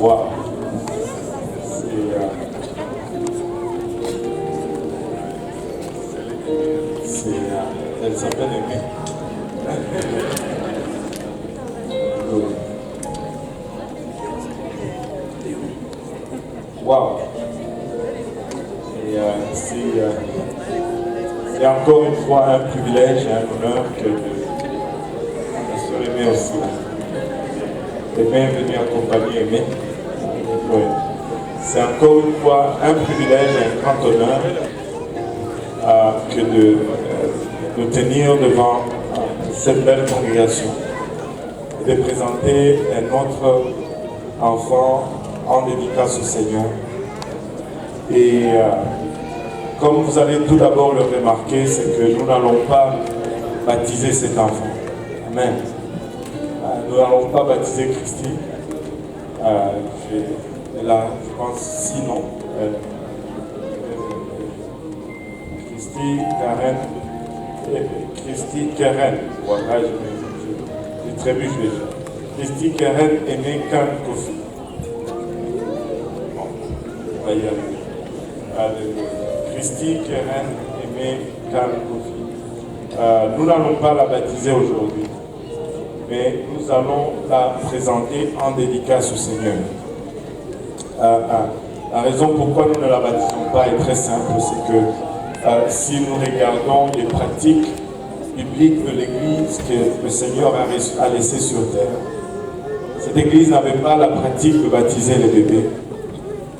Wow. Elle s'appelle Aimée. Wow. Et c'est encore une fois un privilège et un honneur que la sœur Aimée aussi. Aimée est venue accompagner Aimée. Oui. C'est encore une fois un privilège et un grand honneur que de nous tenir devant cette belle congrégation et de présenter un autre enfant en dédicace au Seigneur. Et comme vous allez tout d'abord le remarquer, c'est que nous n'allons pas baptiser cet enfant. Amen. Nous n'allons pas baptiser Christy. Elle a, je pense, 6 noms. Christy Keren. Voilà, je trébuche déjà. Christy Keren Aimée Kan Kofi. Bon, on va y arriver. Christy Keren Aimée Kan Kofi. Nous n'allons pas la baptiser aujourd'hui, mais nous allons la présenter en dédicace au Seigneur. La raison pourquoi nous ne la baptisons pas est très simple, c'est que si nous regardons les pratiques bibliques de l'Église que le Seigneur a laissées sur terre, cette Église n'avait pas la pratique de baptiser les bébés.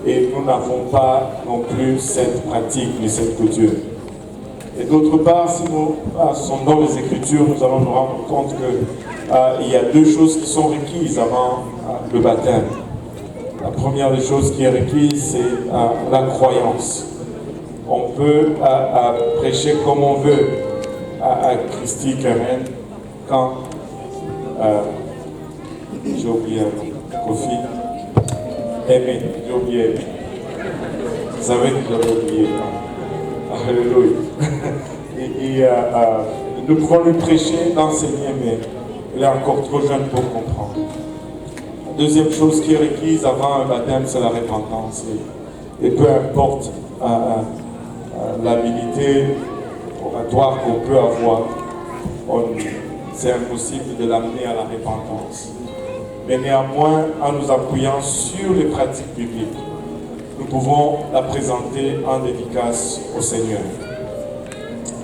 Et nous n'avons pas non plus cette pratique ni cette coutume. Et d'autre part, si nous sommes dans les Écritures, nous allons nous rendre compte qu'il y a 2 choses qui sont requises avant le baptême. La première des choses qui est requise, c'est la croyance. On peut prêcher comme on veut à Christy Keren quand j'ai oublié Kofi Aimée, j'ai oublié Aimée. Vous savez que j'avais oublié. Alléluia. Et nous pouvons lui prêcher, l'enseigner, mais il est encore trop jeune pour comprendre. La deuxième chose qui est requise avant un baptême, c'est la repentance. Et peu importe l'habilité oratoire qu'on peut avoir, c'est impossible de l'amener à la repentance. Mais néanmoins, en nous appuyant sur les pratiques bibliques, nous pouvons la présenter en dédicace au Seigneur.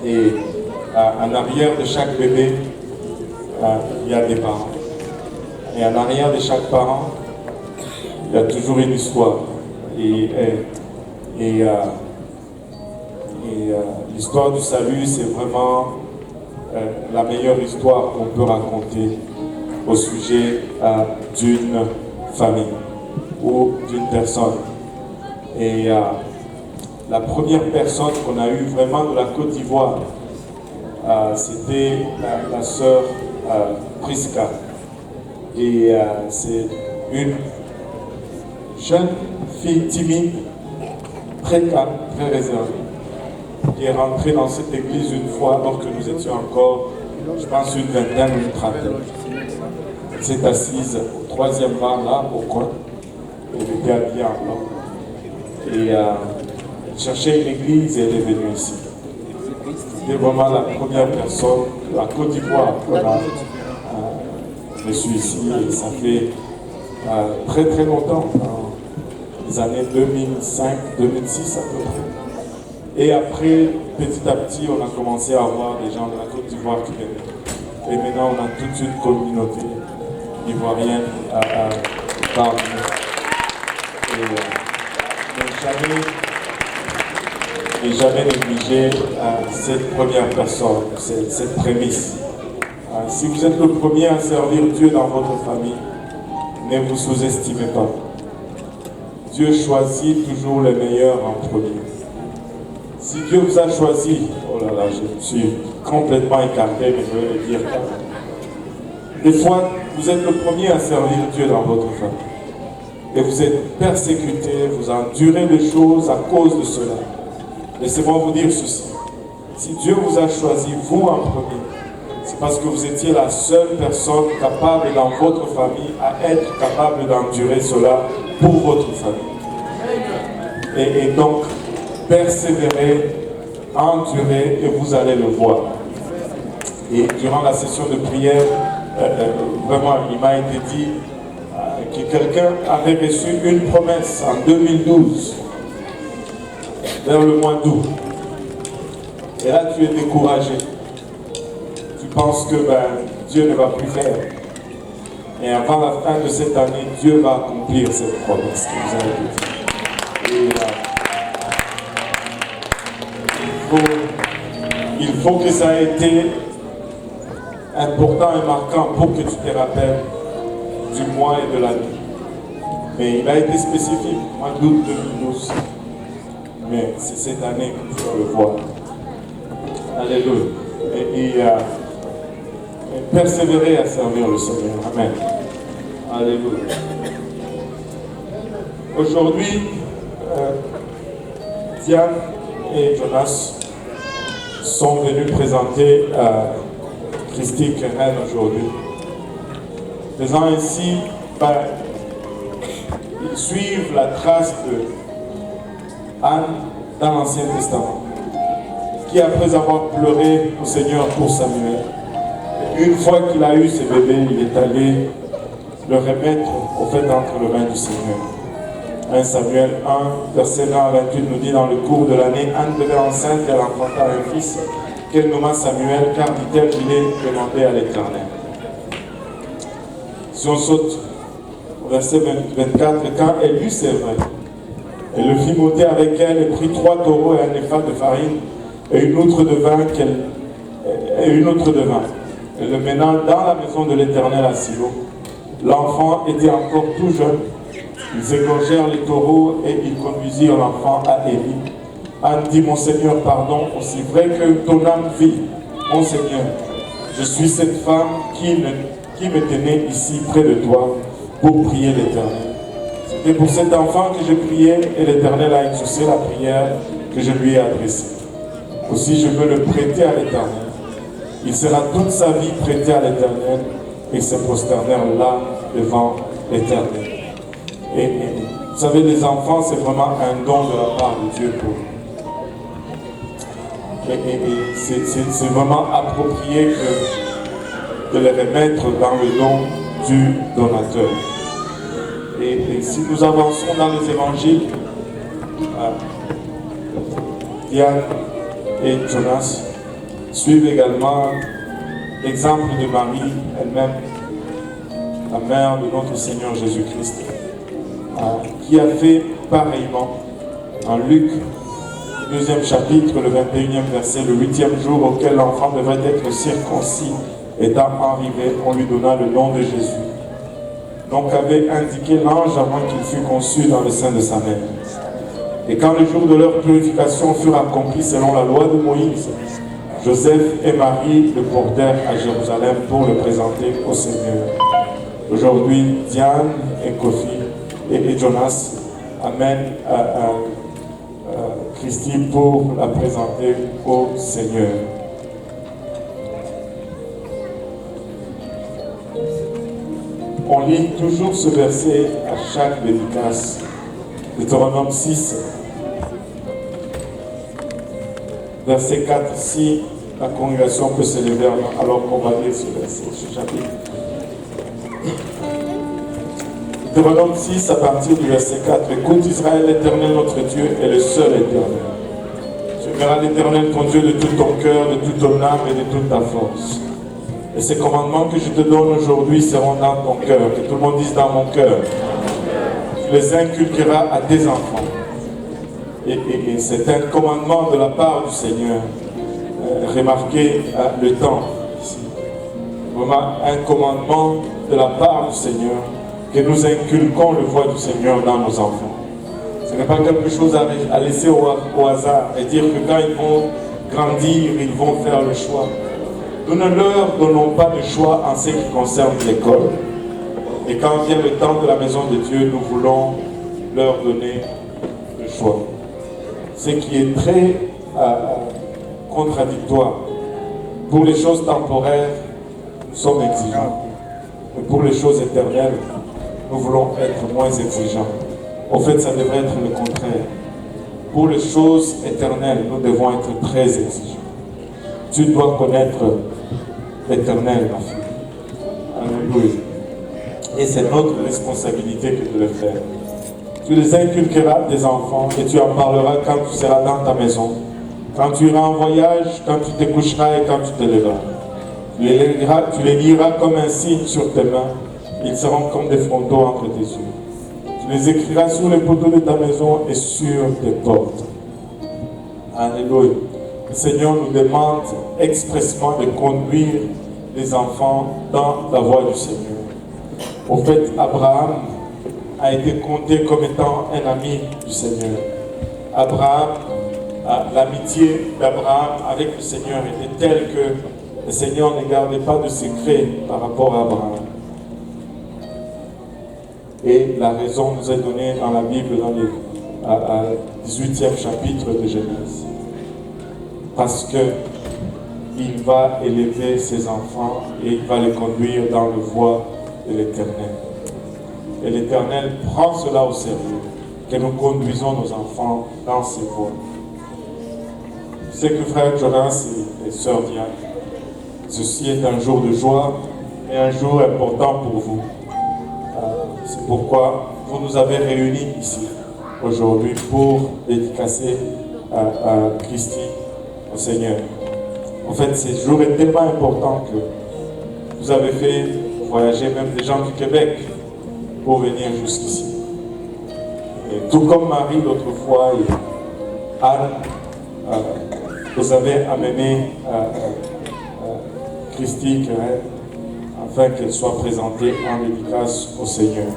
Et en arrière de chaque bébé, il y a des parents. Et en arrière de chaque parent, il y a toujours une histoire. Et l'histoire du salut, c'est vraiment la meilleure histoire qu'on peut raconter au sujet d'une famille ou d'une personne. Et la première personne qu'on a eue vraiment de la Côte d'Ivoire, c'était la sœur Priska. Et c'est une jeune fille timide, très calme, très réservée, qui est rentrée dans cette église une fois alors que nous étions encore, je pense, une vingtaine ou une trentaine. Elle s'est assise au 3e rang là, au coin. Elle était habillée en blanc. Et elle cherchait une église et elle est venue ici. C'était vraiment la première personne de la Côte d'Ivoire qu'on a reçue ici. Et ça fait très très longtemps, dans les années 2005-2006 à peu près. Et après, petit à petit, on a commencé à avoir des gens de la Côte d'Ivoire qui venaient. Et maintenant, on a toute une communauté ivoirienne parmi nous. Et jamais négliger cette première personne, cette prémisse. Si vous êtes le premier à servir Dieu dans votre famille, ne vous sous-estimez pas. Dieu choisit toujours les meilleurs en premier. Si Dieu vous a choisi, oh là là, je suis complètement écarté, mais je vais le dire quand même. Des fois, vous êtes le premier à servir Dieu dans votre famille. Et vous êtes persécuté, vous endurez des choses à cause de cela. Laissez-moi vous dire ceci. Si Dieu vous a choisi, vous en premier, c'est parce que vous étiez la seule personne capable dans votre famille à être capable d'endurer cela pour votre famille. Et donc, persévérez, endurez et vous allez le voir. Et durant la session de prière, vraiment, il m'a été dit que quelqu'un avait reçu une promesse en 2012, vers le mois d'août. Et là, tu es découragé. Tu penses que Dieu ne va plus faire. Et avant la fin de cette année, Dieu va accomplir cette promesse qui vous a été dite. Et il faut que ça ait été important et marquant pour que tu te rappelles du mois et de l'année. Mais il a été spécifique, mois d'août 2012. Mais c'est cette année que tu vas le voir. Alléluia. Et persévérer à servir le Seigneur. Amen. Alléluia. Aujourd'hui, Diane et Jonas sont venus présenter Christy Keren aujourd'hui. Faisant ainsi, ils suivent la trace de Anne dans l'Ancien Testament, qui après avoir pleuré au Seigneur pour Samuel, une fois qu'il a eu ses bébés, il est allé le remettre au fait entre les mains du Seigneur. 1 Samuel 1, verset 9 à 28 nous dit: dans le cours de l'année, Anne devait enceinte et elle enfanta un fils qu'elle nomma Samuel, car dit-elle, je l'ai demandé à l'Éternel. Si on saute au verset 24, quand elle eut ses vrais, elle le fit monter avec elle et prit 3 taureaux et un épha de farine et une outre de vin Elle le mena dans la maison de l'Éternel à Silo. L'enfant était encore tout jeune. Ils égorgèrent les taureaux et ils conduisirent l'enfant à Élie. Anne dit: mon Seigneur, pardon, aussi vrai que ton âme vit, mon Seigneur, je suis cette femme qui me tenait ici près de toi pour prier l'Éternel. C'était pour cet enfant que j'ai prié et l'Éternel a exaucé la prière que je lui ai adressée. Aussi je veux le prêter à l'Éternel. Il sera toute sa vie prêté à l'Éternel et se prosternèrent là devant l'Éternel. Et vous savez, les enfants, c'est vraiment un don de la part de Dieu pour nous. Et c'est vraiment approprié de les remettre dans le don du donateur. Et si nous avançons dans les évangiles, Diane et Jonas suivent également l'exemple de Marie elle-même, la mère de notre Seigneur Jésus-Christ, qui a fait pareillement en Luc, 2e chapitre, le 21e verset, le 8e jour auquel l'enfant devait être circoncis étant arrivé, on lui donna le nom de Jésus. Donc avait indiqué l'ange avant qu'il fût conçu dans le sein de sa mère. Et quand le jour de leur purification fut accompli selon la loi de Moïse, Joseph et Marie le portèrent à Jérusalem pour le présenter au Seigneur. Aujourd'hui, Diane et Kofi et Jonas amènent Christy pour la présenter au Seigneur. On lit toujours ce verset à chaque dédicace. Deutéronome 6, verset 4. Si la congrégation peut se lever alors qu'on va lire ce verset, ce chapitre. Deutéronome 6, à partir du verset 4. Écoute Israël, l'Éternel notre Dieu est le seul Éternel. Tu aimeras l'Éternel ton Dieu de tout ton cœur, de toute ton âme et de toute ta force. Et ces commandements que je te donne aujourd'hui seront dans ton cœur. Que tout le monde dise dans mon cœur. Tu les inculqueras à tes enfants. Et c'est un commandement de la part du Seigneur. Remarquez le temps ici. Vraiment un commandement de la part du Seigneur. Que nous inculquons le voie du Seigneur dans nos enfants. Ce n'est pas quelque chose à laisser au hasard et dire que quand ils vont grandir, ils vont faire le choix. Nous ne leur donnons pas de choix en ce qui concerne l'école. Et quand vient le temps de la maison de Dieu, nous voulons leur donner le choix. Ce qui est très contradictoire pour les choses temporaires, nous sommes exigeants. Mais pour les choses éternelles, nous voulons être moins exigeants. En fait, ça devrait être le contraire. Pour les choses éternelles, nous devons être très exigeants. Tu dois connaître l'éternel, ma fille. Alléluia. Et c'est notre responsabilité que de le faire. Tu les inculqueras des enfants et tu en parleras quand tu seras dans ta maison, quand tu iras en voyage, quand tu te coucheras et quand tu te lèveras. Tu les liras comme un signe sur tes mains. Ils seront comme des frontaux entre tes yeux. Tu les écriras sur les poteaux de ta maison et sur tes portes. Alléluia. Le Seigneur nous demande expressément de conduire les enfants dans la voie du Seigneur. Au fait, Abraham a été compté comme étant un ami du Seigneur. L'amitié d'Abraham avec le Seigneur était telle que le Seigneur ne gardait pas de secret par rapport à Abraham. Et la raison nous est donnée dans la Bible, dans le 18e chapitre de Genèse. Parce qu'il va élever ses enfants et il va les conduire dans le voie de l'Éternel. Et l'Éternel prend cela au sérieux, que nous conduisons nos enfants dans ses voies. Je sais que frère Jonas et sœur Diane, ceci est un jour de joie et un jour important pour vous. C'est pourquoi vous nous avez réunis ici aujourd'hui pour dédicacer à Christi, au Seigneur. En fait, ce jour est tellement important que vous avez fait voyager même des gens du Québec pour venir jusqu'ici. Et tout comme Marie l'autre fois et Anne, vous avez amené Christi Querelle afin qu'elle soit présentée en dédicace au Seigneur.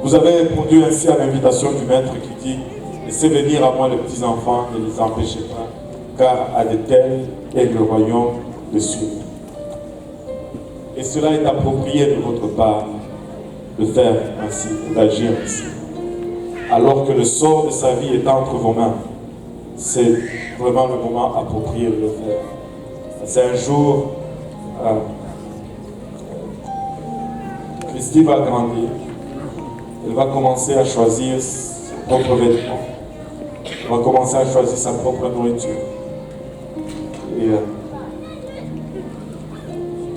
Vous avez répondu ainsi à l'invitation du Maître qui dit « Laissez venir à moi les petits enfants, ne les empêchez pas, car à de tels est le royaume des cieux. » Et cela est approprié de votre part de faire ainsi, d'agir ainsi. Alors que le sort de sa vie est entre vos mains, c'est vraiment le moment approprié de le faire. C'est un jour, Christi va grandir, elle va commencer à choisir ses propres vêtements, elle va commencer à choisir sa propre nourriture. Et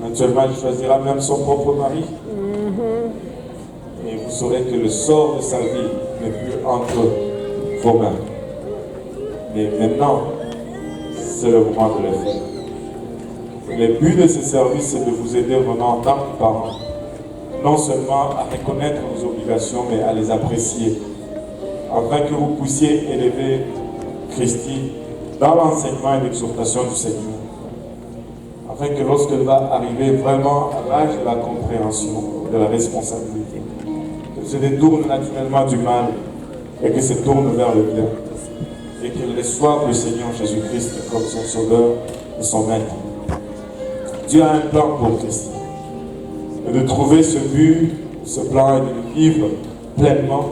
actuellement, elle choisira même son propre mari. Et vous saurez que le sort de sa vie n'est plus entre vos mains. Mais maintenant, c'est le moment de le faire. Le but de ce service, c'est de vous aider vraiment en tant que parents, non seulement à reconnaître vos obligations, mais à les apprécier, afin que vous puissiez élever Christi dans l'enseignement et l'exhortation du Seigneur, afin que lorsqu'elle va arriver vraiment à l'âge de la compréhension, de la responsabilité, qu'elle se détourne naturellement du mal et qu'elle se tourne vers le bien, et qu'elle reçoive le Seigneur Jésus-Christ comme son Sauveur et son Maître. Dieu a un plan pour Christ. Et de trouver ce but, ce plan et de le vivre pleinement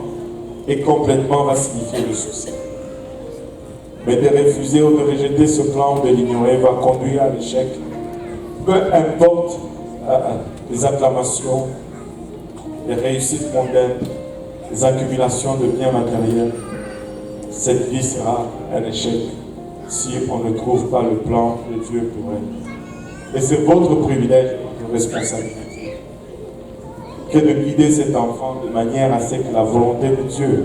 et complètement va signifier le succès. Mais de refuser ou de rejeter ce plan ou de l'ignorer va conduire à l'échec. Peu importe les acclamations, les réussites mondaines, les accumulations de biens matériels, cette vie sera un échec si on ne trouve pas le plan de Dieu pour elle. Et c'est votre privilège, votre responsabilité, que de guider cet enfant de manière à ce que la volonté de Dieu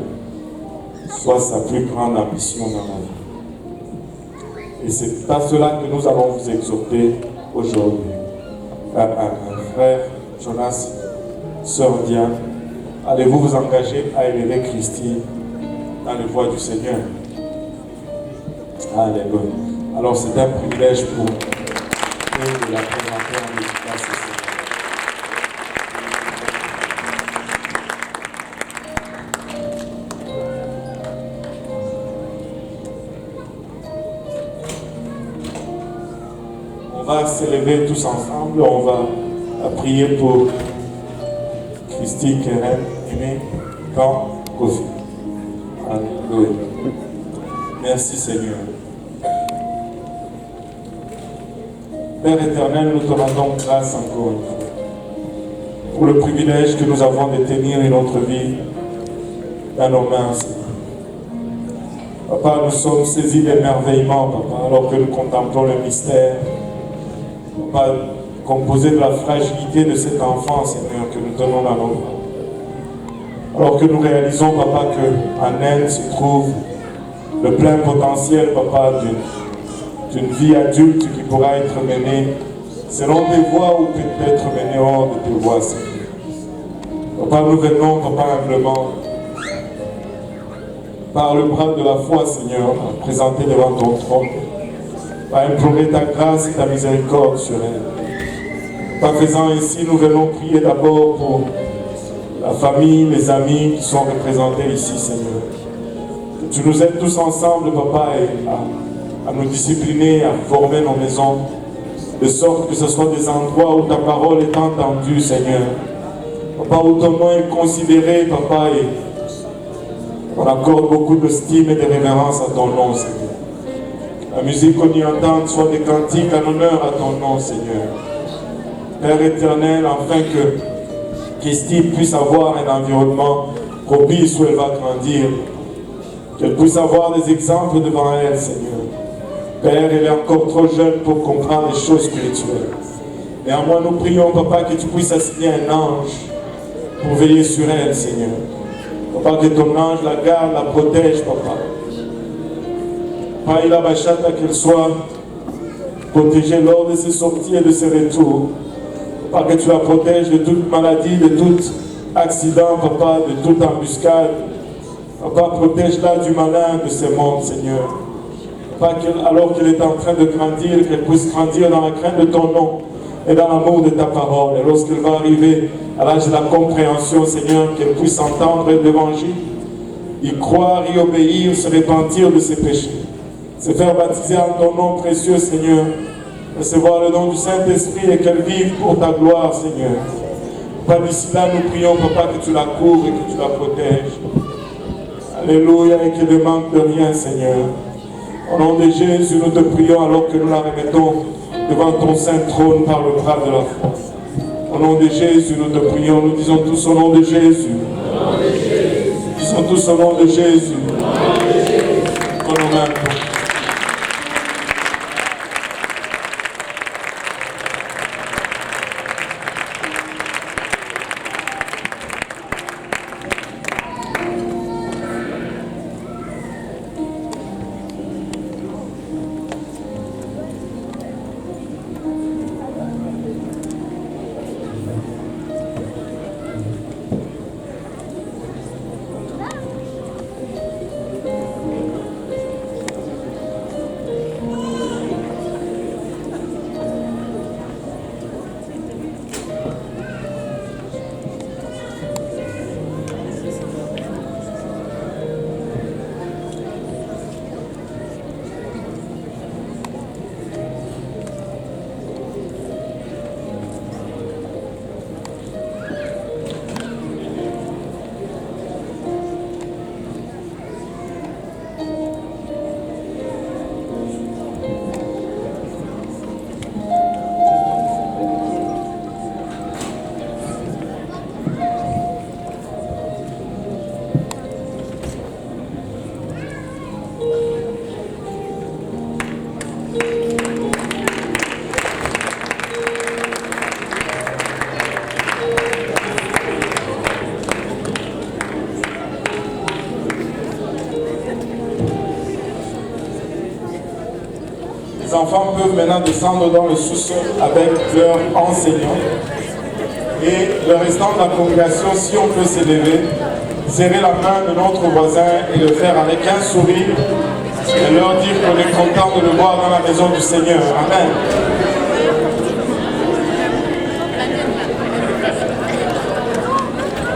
soit sa plus grande ambition dans la vie. Et c'est à cela que nous allons vous exhorter aujourd'hui. Frère Jonas, sœur Diane, allez-vous vous engager à élever Christi dans les voies du Seigneur? Alléluia. Alors c'est un privilège pour nous de la présenter en dédicace au Seigneur. On va s'élever tous ensemble, on va prier pour Christi, Keren, Aimé, Pan, Kofi. Alléluia. Merci Seigneur. Père éternel, nous te rendons grâce encore une fois pour le privilège que nous avons de tenir notre vie dans nos mains, Seigneur. Papa, nous sommes saisis d'émerveillement, Papa, alors que nous contemplons le mystère. Papa, composé de la fragilité de cet enfant, Seigneur, que nous tenons dans nos bras. Alors que nous réalisons, Papa, qu'en elle se trouve le plein potentiel, Papa, d'une vie adulte qui pourra être menée selon tes voies ou peut-être menée hors de tes voies, Seigneur. Papa, nous venons, Papa, humblement, par le bras de la foi, Seigneur, à présenter devant ton trône, à implorer ta grâce et ta miséricorde sur elle. En faisant ainsi, nous venons prier d'abord pour la famille, les amis qui sont représentés ici, Seigneur. Que tu nous aides tous ensemble, Papa, à nous discipliner, à former nos maisons, de sorte que ce soit des endroits où ta parole est entendue, Seigneur. Papa, où ton nom est considéré, Papa, et on accorde beaucoup d'estime et de révérence à ton nom, Seigneur. La musique qu'on y entende soit des cantiques en honneur à ton nom, Seigneur. Père éternel, afin que Christine puisse avoir un environnement propice où elle va grandir, qu'elle puisse avoir des exemples devant elle, Seigneur. Père, elle est encore trop jeune pour comprendre les choses spirituelles. Néanmoins, nous prions, Papa, que tu puisses assigner un ange pour veiller sur elle, Seigneur. Papa, que ton ange la garde, la protège, Papa. Païla Bachata, qu'elle soit protégée lors de ses sorties et de ses retours. Papa, que tu la protèges de toute maladie, de tout accident, Papa, de toute embuscade. Papa, protège-la du malin de ce monde, Seigneur. Papa, alors qu'elle est en train de grandir, qu'elle puisse grandir dans la crainte de ton nom et dans l'amour de ta parole. Et lorsqu'elle va arriver à l'âge de la compréhension, Seigneur, qu'elle puisse entendre l'évangile, y croire, y obéir, se repentir de ses péchés, se faire baptiser en ton nom précieux, Seigneur, recevoir le nom du Saint-Esprit et qu'elle vive pour ta gloire, Seigneur. Papa, d'ici là, nous prions, Papa, que tu la couvres et que tu la protèges. Alléluia, et qu'elle ne manque de rien, Seigneur. Au nom de Jésus, nous te prions alors que nous la remettons devant ton saint trône par le bras de la foi. Au nom de Jésus, nous te prions, nous disons tous au nom de Jésus. Nous disons tous au nom de Jésus. Au nom de Jésus. Les enfants peuvent maintenant descendre dans le sous-sol avec leurs enseignants. Et le restant de la congrégation, si on peut s'élever, serrer la main de notre voisin et le faire avec un sourire et leur dire qu'on est content de le voir dans la maison du Seigneur. Amen.